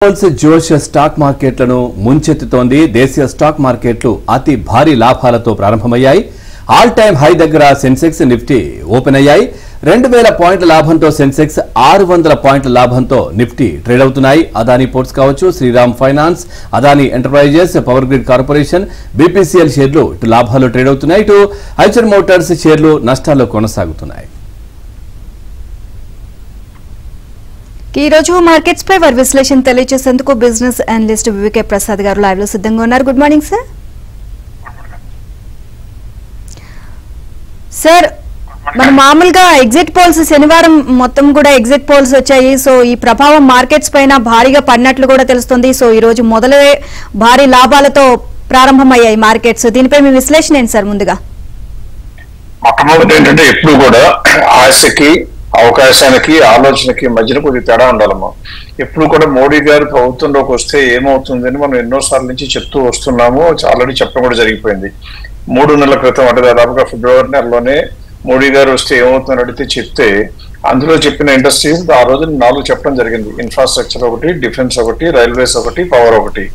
జోష్ స్టాక్ మార్కెట్లను ముంచెత్తుతోంది. దేశీయ స్టాక్ మార్కెట్లు అతి భారీ లాభాలతో ప్రారంభమయ్యాయి. ఆల్ టైమ్ హై దగ్గర సెన్సెక్స్ నిఫ్టీ ఓపెన్ అయ్యాయి. 2000 పాయింట్ల లాభంతో సెన్సెక్స్ 600 పాయింట్ల లాభంతో నిఫ్టీ ట్రేడ్ అవుతున్నాయి. అదానీ పోర్ట్స్ కావచ్చు, Shriram finance, Adani enterprises, power grid corporation, BPCL షేర్లు ఇటు లాభాల్లో ట్రేడ్ అవుతున్నాయి. ఇటు ఐచర్ మోటార్స్ షేర్లు నష్టాల్లో కొనసాగుతున్నాయి. ఈ రోజు మార్కెట్స్ పై వారి విశ్లేషణ తెలియజేసేందుకు బిజినెస్ అనలిస్ట్ వివేకే ప్రసాద్ గారు లైవ్ లో సిద్ధంగా ఉన్నారు. Good morning sir. సార్, మన మామూలుగా ఎగ్జిట్ పోల్స్ శనివారం మొత్తం కూడా ఎగ్జిట్ పోల్స్ వచ్చాయి. సో ఈ ప్రభావం మార్కెట్స్ పైన భారీగా పడినట్లు కూడా తెలుస్తుంది. సో ఈ రోజు మొదలే భారీ లాభాలతో ప్రారంభమయ్యాయి మార్కెట్స్. దీనిపై మీ విశ్లేషణ ఏంటి సార్? ముందుగా మొట్టమొదటి ఏంటంటే ఎప్పుడు కూడా ఆశకి అవకాశానికి ఆలోచనకి మధ్యన కొద్ది తేడా ఉండాలమ్మా. ఎప్పుడు కూడా మోడీ గారు ప్రభుత్వంలోకి వస్తే ఏమవుతుందని మనం ఎన్నోసార్లు నుంచి చెప్తూ వస్తున్నాము. ఆల్రెడీ చెప్పడం కూడా జరిగిపోయింది. 3 నెలల క్రితం అంటే దాదాపుగా ఫిబ్రవరి నెలలోనే మోడీ గారు వస్తే ఏమవుతుందని అడిగితే చెప్తే అందులో చెప్పిన ఇండస్ట్రీస్ ఆ రోజు 4 చెప్పడం జరిగింది. ఇన్ఫ్రాస్ట్రక్చర్ ఒకటి, డిఫెన్స్ ఒకటి, రైల్వేస్ ఒకటి, పవర్ ఒకటి.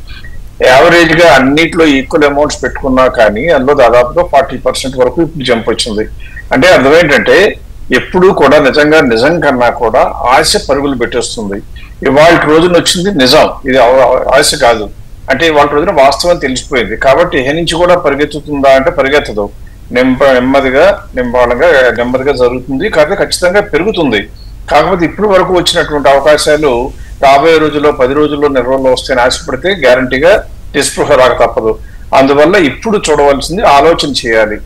యావరేజ్ గా అన్నిట్లో ఈక్వల్ అమౌంట్స్ పెట్టుకున్నా కానీ అందులో దాదాపుగా 40% వరకు ఇప్పుడు జంప్ వచ్చింది. అంటే అర్థం ఏంటంటే ఎప్పుడు కూడా నిజం కన్నా కూడా ఆశ పరుగులు పెట్టేస్తుంది. ఇవాళ రోజున వచ్చింది నిజం, ఇది ఆశ కాదు. అంటే ఇవాళ రోజున వాస్తవం తెలిసిపోయింది. కాబట్టి ఏ నుంచి కూడా పరిగెత్తుతుందా అంటే పరిగెత్తదు. నెమ్మదిగా జరుగుతుంది. కాకపోతే ఖచ్చితంగా పెరుగుతుంది. కాకపోతే ఇప్పుడు వరకు వచ్చినటువంటి అవకాశాలు రాబోయే రోజుల్లో 10 రోజుల్లో నిర్వహణలో వస్తే ఆశపడితే గ్యారంటీగా నిస్పృహ రాక తప్పదు. అందువల్ల ఇప్పుడు చూడవలసింది ఆలోచన చేయాలి.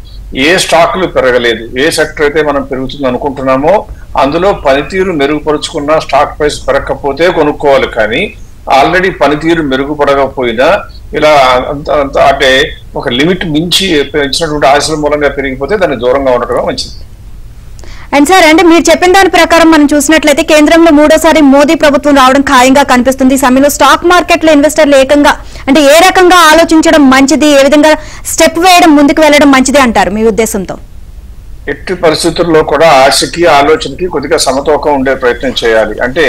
ఏ స్టాక్లు పెరగలేదు, ఏ సెక్టర్ అయితే మనం పెరుగుతుంది అనుకుంటున్నామో అందులో పనితీరు మెరుగుపరుచుకున్న స్టాక్ ప్రైస్ పెరగకపోతే కొనుక్కోవాలి. కానీ ఆల్రెడీ పనితీరు మెరుగుపడకపోయినా ఇలా అంటే ఒక లిమిట్ మించి ఇచ్చినటువంటి ఆశల మూలంగా పెరిగిపోతే దాన్ని దూరంగా ఉండటం మంచిది. అండ్ సార్, అంటే మీరు చెప్పిన దాని ప్రకారం మనం చూసినట్లయితే కేంద్రంలో 3వ మోదీ ప్రభుత్వం రావడం ఖాయంగా కనిపిస్తుంది. ఈ సమయంలో స్టాక్ మార్కెట్ లో ఇన్వెస్టర్లు ఏకంగా అంటే ఏ రకంగా ఆలోచించడం మంచిది, ఏ విధంగా స్టెప్ వేయడం, ముందుకు వెళ్ళడం మంచిది అంటారు మీ ఉద్దేశంతో? ఎట్టి పరిస్థితుల్లో కూడా ఆశకి ఆలోచనకి కొద్దిగా సమతూకం ఉండే ప్రయత్నం చేయాలి. అంటే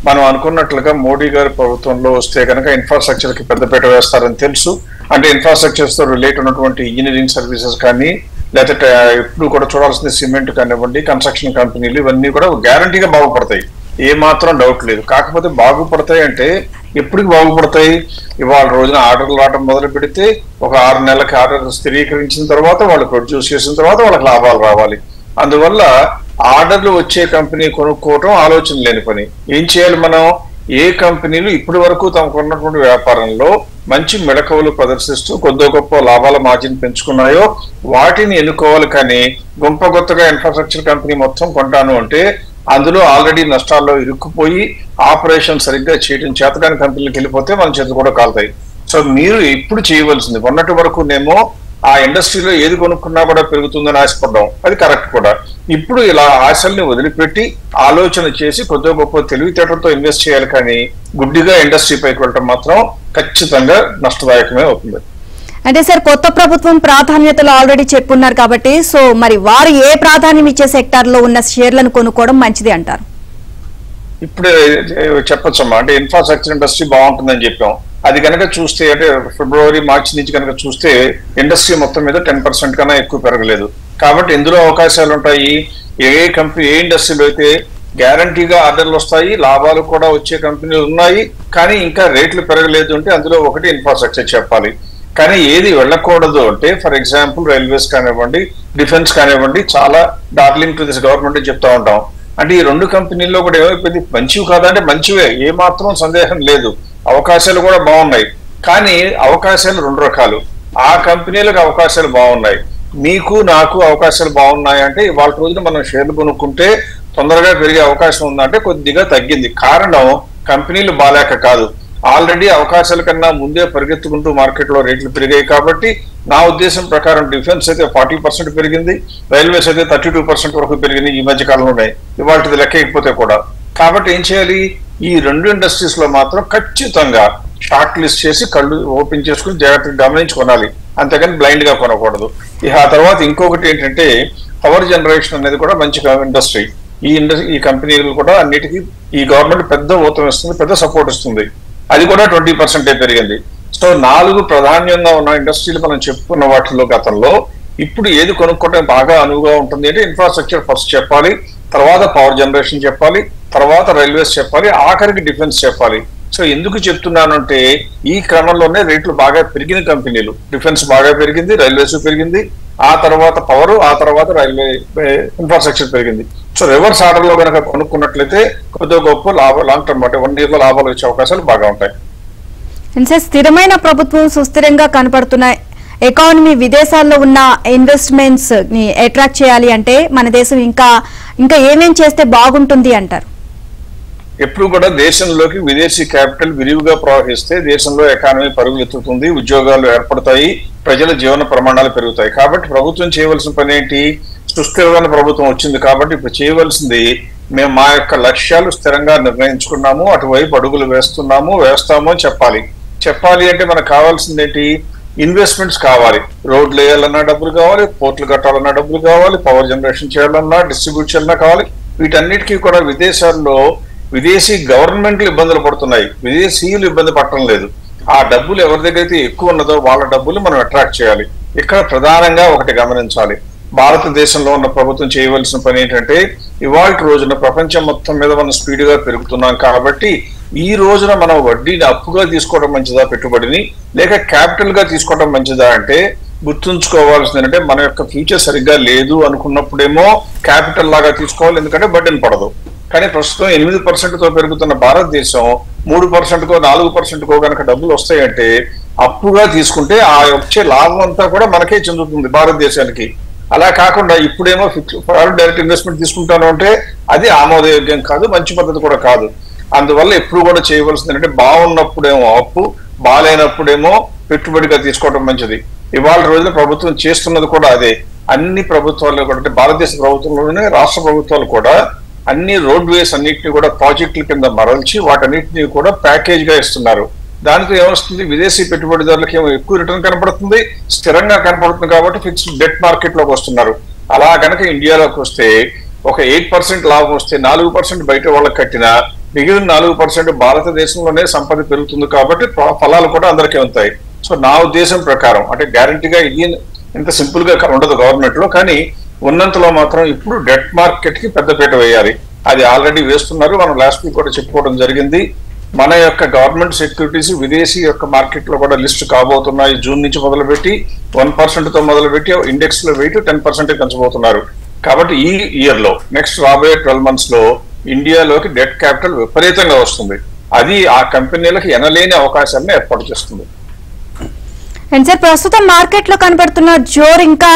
మనం అనుకున్నట్లుగా మోడీ గారి ప్రభుత్వంలో వస్తే కనుక ఇన్ఫ్రాస్ట్రక్చర్ కి పెద్దపీట వేస్తారని తెలుసు. అంటే ఇన్ఫ్రాస్ట్రక్చర్స్ తో రిలేట్ ఉన్నటువంటి ఇంజనీరింగ్ సర్వీసెస్ కానీ లేకపోతే ఇప్పుడు కూడా చూడాల్సింది సిమెంట్ కానివ్వండి, కన్స్ట్రక్షన్ కంపెనీలు ఇవన్నీ కూడా గ్యారంటీగా బాగుపడతాయి. ఏ మాత్రం డౌట్ లేదు. కాకపోతే బాగుపడతాయి అంటే ఎప్పటికి బాగుపడతాయి? ఇవాళ రోజున ఆర్డర్లు రావడం మొదలు పెడితే ఒక 6 నెలలకి ఆర్డర్ స్థిరీకరించిన తర్వాత వాళ్ళు ప్రొడ్యూస్ చేసిన తర్వాత వాళ్ళకి లాభాలు రావాలి. అందువల్ల ఆర్డర్లు వచ్చే కంపెనీ కొనుక్కోవటం ఆలోచన లేని పని. ఏం చేయాలి మనం? ఏ కంపెనీలు ఇప్పటి వరకు తమకు ఉన్నటువంటి వ్యాపారంలో మంచి మెళకువలు ప్రదర్శిస్తూ కొద్ది గొప్ప లాభాల మార్జిన్ పెంచుకున్నాయో వాటిని ఎన్నుకోవాలి. కానీ గొప్పగా ఇన్ఫ్రాస్ట్రక్చర్ కంపెనీ మొత్తం కొంటాను అంటే అందులో ఆల్రెడీ నష్టాల్లో ఇరుక్కుపోయి ఆపరేషన్ సరిగ్గా చేయడం చేతకాని కంపెనీలకు వెళ్ళిపోతే మన చేతులు కూడా కాలుతాయి. సో మీరు ఇప్పుడు చేయవలసింది మొన్నటి వరకునేమో ఆ ఇండస్ట్రీలో ఏది కొనుక్కున్నా కూడా పెరుగుతుందని ఆశపడ్డాం, అది కరెక్ట్ కూడా. ఇప్పుడు ఇలా ఆశల్ని వదిలిపెట్టి ఆలోచన చేసి కొద్దిగా గొప్ప తెలివితేటలతో ఇన్వెస్ట్ చేయాలి. కానీ గుడ్డిగా ఇండస్ట్రీ పైకి వెళ్ళటం మాత్రం ఖచ్చితంగా నష్టదాయకమే అవుతుంది. అంటే సార్, కొత్త ప్రభుత్వం ప్రాధాన్యతలు ఆల్రెడీ చెప్పున్నారు కాబట్టి సో మరి వారు ఏ ప్రాధాన్యం ఇచ్చే సెక్టార్ లో ఉన్న షేర్లను కొనుక్కోవడం మంచిది అంటారు? ఇప్పుడు చెప్పొచ్చమ్మా. అంటే ఇన్ఫ్రాస్ట్రక్చర్ ఇండస్ట్రీ బాగుంటుందని చెప్పాం. అది కనుక చూస్తే అంటే ఫిబ్రవరి మార్చి నుంచి కనుక చూస్తే ఇండస్ట్రీ మొత్తం మీద 10% కన్నా ఎక్కువ పెరగలేదు. కాబట్టి ఇందులో అవకాశాలు ఉంటాయి. ఏ ఇండస్ట్రీలో అయితే గ్యారంటీగా ఆర్డర్లు వస్తాయి, లాభాలు కూడా వచ్చే కంపెనీలు ఉన్నాయి, కానీ ఇంకా రేట్లు పెరగలేదు అంటే అందులో ఒకటి ఇన్ఫ్రాస్ట్రక్చర్ చెప్పాలి. కానీ ఏది వెళ్ళకూడదు అంటే ఫర్ ఎగ్జాంపుల్ రైల్వేస్ కానివ్వండి, డిఫెన్స్ కానివ్వండి, చాలా డార్లింగ్ టు దిస్ గవర్నమెంట్ చెప్తా ఉంటాం. అంటే ఈ 2 కంపెనీల్లో కూడా ఏమైపోయింది? మంచివి కాదంటే మంచివే, ఏ మాత్రం సందేహం లేదు. అవకాశాలు కూడా బాగున్నాయి. కానీ అవకాశాలు 2 రకాలు. ఆ కంపెనీలకు అవకాశాలు బాగున్నాయి, మీకు నాకు అవకాశాలు బాగున్నాయి అంటే ఇవాళ రోజున మనం షేర్లు కొనుక్కుంటే తొందరగా పెరిగే అవకాశం ఉందంటే కొద్దిగా తగ్గింది. కారణం కంపెనీలు బాలేక కాదు, ఆల్రెడీ అవకాశాల కన్నా ముందే పరిగెత్తుకుంటూ మార్కెట్ లో రేట్లు పెరిగాయి. కాబట్టి నా ఉద్దేశం ప్రకారం డిఫెన్స్ అయితే 40% పెరిగింది, రైల్వేస్ అయితే 32% వరకు పెరిగింది ఈ మధ్య కాలంలోనే, ఇవాళది లెక్క అయిపోతే కూడా. కాబట్టి ఏం చేయాలి? ఈ 2 ఇండస్ట్రీస్ లో మాత్రం ఖచ్చితంగా షార్ట్ లిస్ట్ చేసి కళ్ళు ఓపెన్ చేసుకుని జాగ్రత్తగా గమనించి కొనాలి. అంతేగాని బ్లైండ్ గా కొనకూడదు. ఆ తర్వాత ఇంకొకటి ఏంటంటే పవర్ జనరేషన్ అనేది కూడా మంచి ఇండస్ట్రీ. ఈ కంపెనీలు కూడా అన్నిటికీ ఈ గవర్నమెంట్ పెద్ద ఊతం ఇస్తుంది, పెద్ద సపోర్ట్ ఇస్తుంది. అది కూడా 20% పెరిగింది. సో 4 ప్రాధాన్యంగా ఉన్న ఇండస్ట్రీలు మనం చెప్పుకున్న వాటిలో గతంలో ఇప్పుడు ఏది కొనుక్కోవడం బాగా అనువుగా ఉంటుంది అంటే ఇన్ఫ్రాస్ట్రక్చర్ ఫస్ట్ చెప్పాలి, తర్వాత పవర్ జనరేషన్ చెప్పాలి, తర్వాత రైల్వేస్ చెప్పాలి, ఆఖరికి డిఫెన్స్ చెప్పాలి. సో ఎందుకు చెప్తున్నానంటే ఈ క్రమంలోనే రేట్లు బాగా పెరిగిన కంపెనీలు, డిఫెన్స్ బాగా పెరిగింది, రైల్వేస్ పెరిగింది, ఆ తర్వాత పవర్, ఆ తర్వాత రైల్వే ఇన్ఫ్రాస్ట్రక్చర్ పెరిగింది. సో రివర్స్ ఆర్డర్ లో కనుక కొనుక్కున్నట్లయితే కొద్దిగా గొప్ప లాంగ్ టర్మ్ అంటే 1 year లో లాభాలు వచ్చే అవకాశాలు బాగా ఉంటాయి. స్థిరమైన ప్రభుత్వం సుస్థిరంగా కనపడుతున్న ఎకానమీ, విదేశాల్లో ఉన్న ఇన్వెస్ట్మెంట్స్ ని అట్రాక్ట్ చేయాలి అంటే మన దేశం ఇంకా ఏమేం చేస్తే బాగుంటుంది అంటారు? ఎప్పుడు కూడా దేశంలోకి విదేశీ క్యాపిటల్ విరివిగా ప్రవహిస్తే దేశంలో ఎకానమీ పరుగులెత్తుతుంది, ఉద్యోగాలు ఏర్పడతాయి, ప్రజల జీవన ప్రమాణాలు పెరుగుతాయి. కాబట్టి ప్రభుత్వం చేయవలసిన పని ఏంటి? సుస్థిరమైన ప్రభుత్వం వచ్చింది కాబట్టి ఇప్పుడు చేయవలసింది, మేము మా యొక్క లక్ష్యాలు స్థిరంగా నిర్ణయించుకున్నాము, అటువైపు అడుగులు వేస్తాము అని చెప్పాలి అంటే మనకు కావాల్సింది ఏంటి? ఇన్వెస్ట్మెంట్స్ కావాలి. రోడ్లు వేయాలన్నా డబ్బులు కావాలి, పోర్టులు కట్టాలన్నా డబ్బులు కావాలి, పవర్ జనరేషన్ చేయాలన్నా, డిస్ట్రిబ్యూట్ చేయాలన్నా కావాలి. వీటన్నిటికీ కూడా విదేశాల్లో విదేశీ గవర్నమెంట్లు ఇబ్బందులు పడుతున్నాయి, విదేశీయులు ఇబ్బంది పడటం లేదు. ఆ డబ్బులు ఎవరి దగ్గర అయితే ఎక్కువ ఉన్నదో వాళ్ళ డబ్బులు మనం అట్రాక్ట్ చేయాలి. ఇక్కడ ప్రధానంగా ఒకటి గమనించాలి, భారతదేశంలో ఉన్న ప్రభుత్వం చేయవలసిన పని ఏంటంటే ఇవాళ రోజున ప్రపంచం మొత్తం మీద మనం స్పీడ్ గా పెరుగుతున్నాం కాబట్టి ఈ రోజున మనం వడ్డీని అప్పుగా తీసుకోవడం మంచిదా, పెట్టుబడిని లేక క్యాపిటల్ గా తీసుకోవడం మంచిదా అంటే గుర్తుంచుకోవాల్సింది ఏంటంటే మన యొక్క ఫ్యూచర్ సరిగ్గా లేదు అనుకున్నప్పుడేమో క్యాపిటల్ లాగా తీసుకోవాలి, ఎందుకంటే బడ్డెన్ పడదు. కానీ ప్రస్తుతం 8% పెరుగుతున్న భారతదేశం 3%కో 4%కో కనుక డబ్బులు వస్తాయంటే అప్పుగా తీసుకుంటే ఆ వచ్చే లాభం అంతా కూడా మనకే చెందుతుంది భారతదేశానికి. అలా కాకుండా ఇప్పుడేమో ఫారెన్ డైరెక్ట్ ఇన్వెస్ట్మెంట్ తీసుకుంటాను అంటే అది ఆమోదయోగ్యం కాదు, మంచి పద్ధతి కూడా కాదు. అందువల్ల ఎప్పుడు కూడా చేయవలసింది అంటే బాగున్నప్పుడేమో అప్పు, బాగాలేనప్పుడేమో పెట్టుబడిగా తీసుకోవడం మంచిది. ఇవాళ రోజున ప్రభుత్వం చేస్తున్నది కూడా అదే. అన్ని ప్రభుత్వాలు కూడా, భారతదేశ ప్రభుత్వంలోనే రాష్ట్ర ప్రభుత్వాలు కూడా అన్ని రోడ్వేస్ అన్నింటినీ కూడా ప్రాజెక్టుల కింద మరల్చి వాటన్నిటిని కూడా ప్యాకేజ్ గా ఇస్తున్నారు. దానితో ఏమొస్తుంది? విదేశీ పెట్టుబడిదారులకు ఏమో ఎక్కువ రిటర్న్ కనపడుతుంది, స్థిరంగా కనపడుతుంది కాబట్టి ఫిక్స్డ్ డెట్ మార్కెట్ లోకి వస్తున్నారు. అలా కనుక ఇండియాలోకి వస్తే ఒక 8% లాభం వస్తే 4% బయట వాళ్ళకి కట్టినా మిగిలిన 4% భారతదేశంలోనే సంపద పెరుగుతుంది కాబట్టి ఫలాలు కూడా అందరికీ ఉంటాయి. సో నా ఉద్దేశం ప్రకారం అంటే గ్యారంటీగా ఇది ఇంత సింపుల్ గా ఉండదు గవర్నమెంట్ లో, కానీ ఉన్నంతలో మాత్రం ఇప్పుడు డెట్ మార్కెట్ కి పెద్దపీట వేయాలి. అది ఆల్రెడీ వేస్తున్నారు. మనం లాస్ట్ వీక్ కూడా చెప్పుకోవడం జరిగింది. మన యొక్క గవర్నమెంట్ సెక్యూరిటీస్ విదేశీ యొక్క మార్కెట్ లో కూడా లిస్ట్ కాబోతున్నాయి. జూన్ నుంచి మొదలుపెట్టి 1% తో మొదలుపెట్టి ఇండెక్స్ లో వెయిట్ 10% పెంచబోతున్నారు. కాబట్టి ఈ ఇయర్ లో నెక్స్ట్ రాబోయే 12 months లో ఇండియాలోకి డెట్ క్యాపిటల్ విపరీతంగా వస్తుంది. అది ఆ కంపెనీలకు ఎనలేని అవకాశాలను ఏర్పాటు చేస్తుంది. అండ్ సార్, ప్రస్తుతం మార్కెట్ లో కనబడుతున్న జోర్ ఇంకా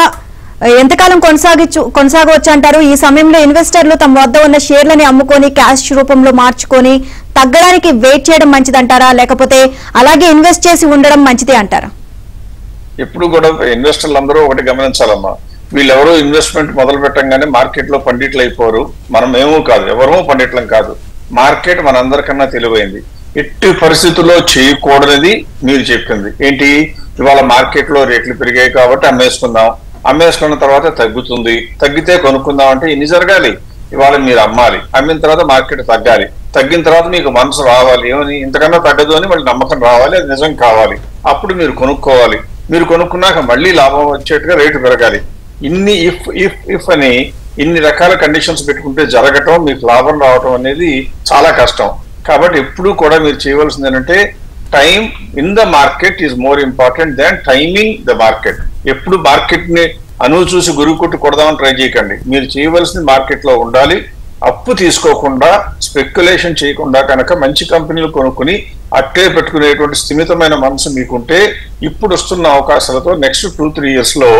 ఎంతకాలం కొనసాగవచ్చు అంటారు? ఈ సమయంలో ఇన్వెస్టర్లు తమ వద్ద ఉన్న షేర్లని అమ్ముకొని క్యాష్ రూపంలో మార్చుకొని తగ్గడానికి వెయిట్ చేయడం మంచిదంటారా, లేకపోతే అలాగే ఇన్వెస్ట్ చేసి ఉండడం మంచిది అంటారా? ఎప్పుడు కూడా ఇన్వెస్టర్లు అందరూ ఒకటి గమనించాలమ్మా, వీళ్ళెవరో ఇన్వెస్ట్మెంట్ మొదలు పెట్టంగానే మార్కెట్ లో పండిట్లు అయిపోరు. మనం ఏమో కాదు, ఎవరో పండిట్లం కాదు. మార్కెట్ మనందరికన్నా తెలివైంది. ఎట్టి పరిస్థితుల్లో చేయకూడనిది మీరు చెప్పింది ఏంటి? ఇవాళ మార్కెట్ లో రేట్లు పెరిగాయి కాబట్టి అమ్మేసుకున్న తర్వాత తగ్గుతుంది, తగ్గితే కొనుక్కుందాం అంటే ఎన్ని జరగాలి? ఇవాళ మీరు అమ్మాలి, అమ్మిన తర్వాత మార్కెట్ తగ్గాలి, తగ్గిన తర్వాత మీకు మనసు రావాలి, ఏమని ఇంతకన్నా తగ్గదు అని మళ్ళీ నమ్మకం రావాలి, అది నిజం కావాలి, అప్పుడు మీరు కొనుక్కోవాలి. మీరు కొనుక్కున్నాక మళ్ళీ లాభం వచ్చేట్టుగా రేటు పెరగాలి. ఇన్ని ఇఫ్ అని ఇన్ని రకాల కండిషన్స్ పెట్టుకుంటే జరగటం, మీకు లాభం రావటం అనేది చాలా కష్టం. కాబట్టి ఎప్పుడు కూడా మీరు చేయవలసింది ఏంటంటే time in the market is more important than timing the market. ఎప్పుడు మార్కెట్ ని అనువు చూసి గురువు కొట్టి కొడదామని ట్రై చేయకండి. మీరు చేయవలసింది మార్కెట్ లో ఉండాలి, అప్పు తీసుకోకుండా స్పెక్యులేషన్ చేయకుండా కనుక మంచి కంపెనీలు కొనుక్కుని అట్టే పెట్టుకునేటువంటి స్థిమితమైన మనసు మీకుంటే ఇప్పుడు వస్తున్న అవకాశాలతో నెక్స్ట్ 2-3 years లో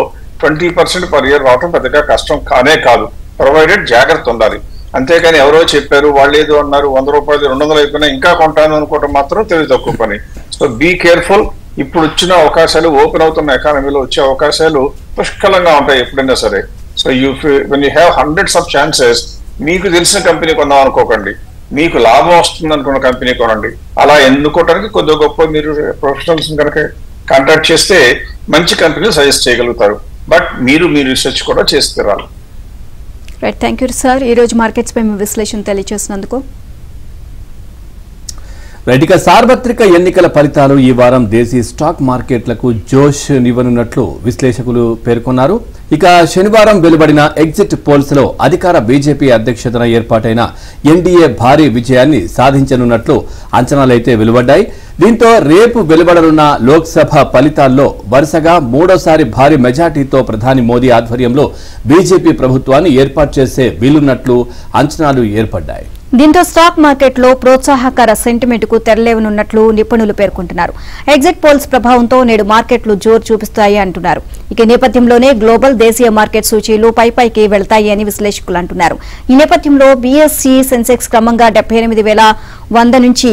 20% per year రావటం పెద్దగా కష్టం కానే కాదు, ప్రొవైడెడ్ జాగ్రత్త ఉండాలి. అంతేకాని ఎవరో చెప్పారు, వాళ్ళు ఏదో అన్నారు, 100 రూపాయలు 200 అయిపోయినా ఇంకా కొంటాను అనుకోవటం మాత్రం తెలివి తక్కువ పని. So be careful. ఇప్పుడు వచ్చిన అవకాశాలు, ఓపెన్ అవుతున్న ఎకానమీలో వచ్చే అవకాశాలు పుష్కలంగా ఉంటాయి ఎప్పుడైనా సరే. So when you have hundreds of chances, మీకు తెలిసిన కంపెనీ కొందాం అనుకోకండి, మీకు లాభం వస్తుంది అనుకున్న కంపెనీ కొనండి. అలా ఎన్నుకోవడానికి కొద్దిగా గొప్ప మీరు ప్రొఫెషనల్స్ కనుక కాంటాక్ట్ చేస్తే మంచి కంపెనీలు సజెస్ట్ చేయగలుగుతారు. బట్ మీరు మీ రీసెర్చ్ కూడా చేసి తీరాలి. Right, thank you sir. ఈ రోజు మార్కెట్స్ పై మీ విశ్లేషణ తెలియజేసినందుకు. ఇక సార్వత్రిక ఎన్నికల ఫలితాలు ఈ వారం దేశీ స్టాక్ మార్కెట్లకు జోష్ నివ్వనున్నట్లు విశ్లేషకులు పేర్కొన్నారు. ఇక శనివారం వెలువడిన ఎగ్జిట్ పోల్స్ లో అధికార బీజేపీ అధ్యక్షతన ఏర్పాటైన ఎన్డీఏ భారీ విజయాన్ని సాధించనున్నట్లు అంచనాలైతే వెలువడ్డాయి. దీంతో రేపు వెలువడనున్న లోక్సభ ఫలితాల్లో వరుసగా మూడోసారి భారీ మెజార్టీతో ప్రధాని మోదీ ఆధ్వర్యంలో బీజేపీ ప్రభుత్వాన్ని ఏర్పాటు చేసే వీలున్నట్లు అంచనాలు ఏర్పడ్డాయి. దీంతో స్టాక్ మార్కెట్లో ప్రోత్సాహకర సెంటిమెంట్ కు తెరలేవనున్నట్లు నిపుణులు పేర్కొంటున్నారు. ఎగ్జిట్ పోల్స్ ప్రభావంతో నేడు మార్కెట్లు జోరు చూపిస్తాయి అంటున్నారు. ఇక నేపథ్యంలోనే గ్లోబల్ దేశీయ మార్కెట్ సూచీలు పైకి వెళ్తాయి అని విశ్లేషకులు అంటున్నారు. ఈ నేపథ్యంలో బీఎస్ఈ సెన్సెక్స్ క్రమంగా 78,100 నుంచి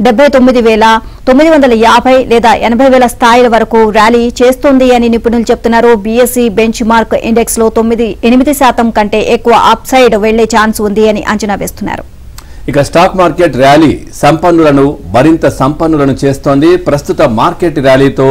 79,950 లేదా 80,000 స్థాయిల వరకు ర్యాలీ చేస్తోంది అని నిపుణులు చెబుతున్నారు. బీఎస్ఈ బెంచ్ మార్క్ ఇండెక్స్ లో 8% కంటే ఎక్కువ అప్ సైడ్ వెళ్లే ఛాన్స్ ఉంది అని అంచనా వేస్తున్నారు. ఇక స్టాక్ మార్కెట్ ర్యాలీ సంపన్నులను మరింత సంపన్నులను చేస్తోంది. ప్రస్తుత మార్కెట్ ర్యాలీతో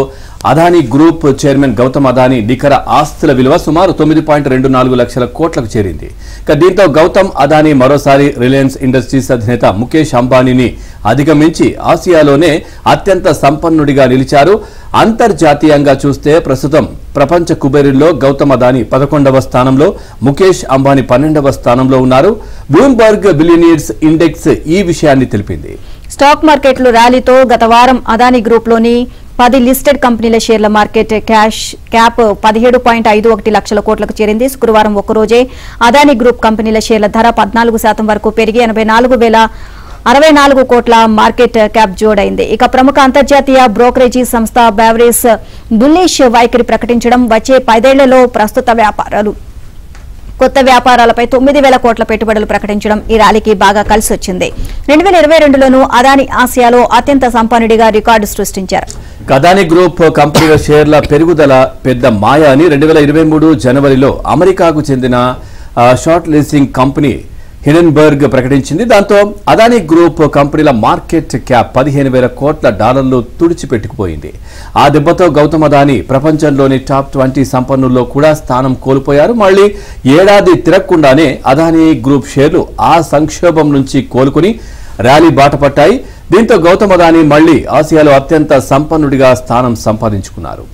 అదానీ గ్రూప్ చైర్మన్ గౌతమ్ అదానీ నికర ఆస్తుల విలువ సుమారు 9.24 లక్షల కోట్లకు చేరింది. ఇక దీంతో గౌతమ్ అదానీ మరోసారి రిలయన్స్ ఇండస్ట్రీస్ అధినేత ముఖేష్ అంబానీని అధిగమించి ఆసియాలోనే అత్యంత సంపన్నుడిగా నిలిచారు. అంతర్జాతీయంగా చూస్తే ప్రస్తుతం ప్రపంచ కుబేరుల్లో గౌతమ్ అదానీ 11వ స్థానంలో, ముఖేష్ అంబానీ 12వ స్థానంలో ఉన్నారు. బ్లూంబర్గ్ బిలియనీర్స్ ఇండెక్స్ ఈ విషయాన్ని తెలిపింది. స్టాక్ మార్కెట్లు ర్యాలీతో గత వారం అదానీ గ్రూప్ లోని 10 లిస్టెడ్ కంపెనీల షేర్ల మార్కెట్ క్యాప్ 17.51 లక్షల కోట్లకు చేరింది. శుక్రవారం ఒక్కరోజే అదానీ గ్రూప్ కంపెనీల షేర్ల ధర 14% వరకు పెరిగి 84,064 కోట్ల మార్కెట్ క్యాప్ జోడైంది. ఇక ప్రముఖ అంతర్జాతీయ బ్రోకరేజీ సంస్థ బ్యావరేజ్ బుల్లిష్ వైఖరి ప్రకటించడం, వచ్చే 10 ఏళ్లలో కొత్త వ్యాపారాలపై 9,000 కోట్ల పెట్టుబడులు ప్రకటించడం ఈ ర్యాలీకి బాగా కలిసొచ్చింది. 2022లోనూ అదానీ ఆసియాలో అత్యంత సంపన్నుడిగా రికార్డు సృష్టించారు. అదానీ గ్రూప్ కంపెనీల షేర్ల పెరుగుదల పెద్ద మాయ అని 2023 జనవరిలో అమెరికాకు చెందిన షార్ట్ లీసింగ్ కంపెనీ హిడెన్బర్గ్ ప్రకటించింది. దాంతో అదానీ గ్రూప్ కంపెనీల మార్కెట్ క్యాప్ $15,000 కోట్ల తుడిచిపెట్టుకుపోయింది. ఆ దెబ్బతో గౌతమ్ అదానీ ప్రపంచంలోని టాప్ 20 సంపన్నుల్లో కూడా స్థానం కోల్పోయారు. మళ్లీ ఏడాది తిరగకుండానే అదానీ గ్రూప్ షేర్లు ఆ సంక్షోభం నుంచి కోలుకుని ర్యాలీ బాటపట్టాయి. దీంతో గౌతమ్ అదానీ మళ్లీ ఆసియాలో అత్యంత సంపన్నుడిగా స్థానం సంపాదించుకున్నారు.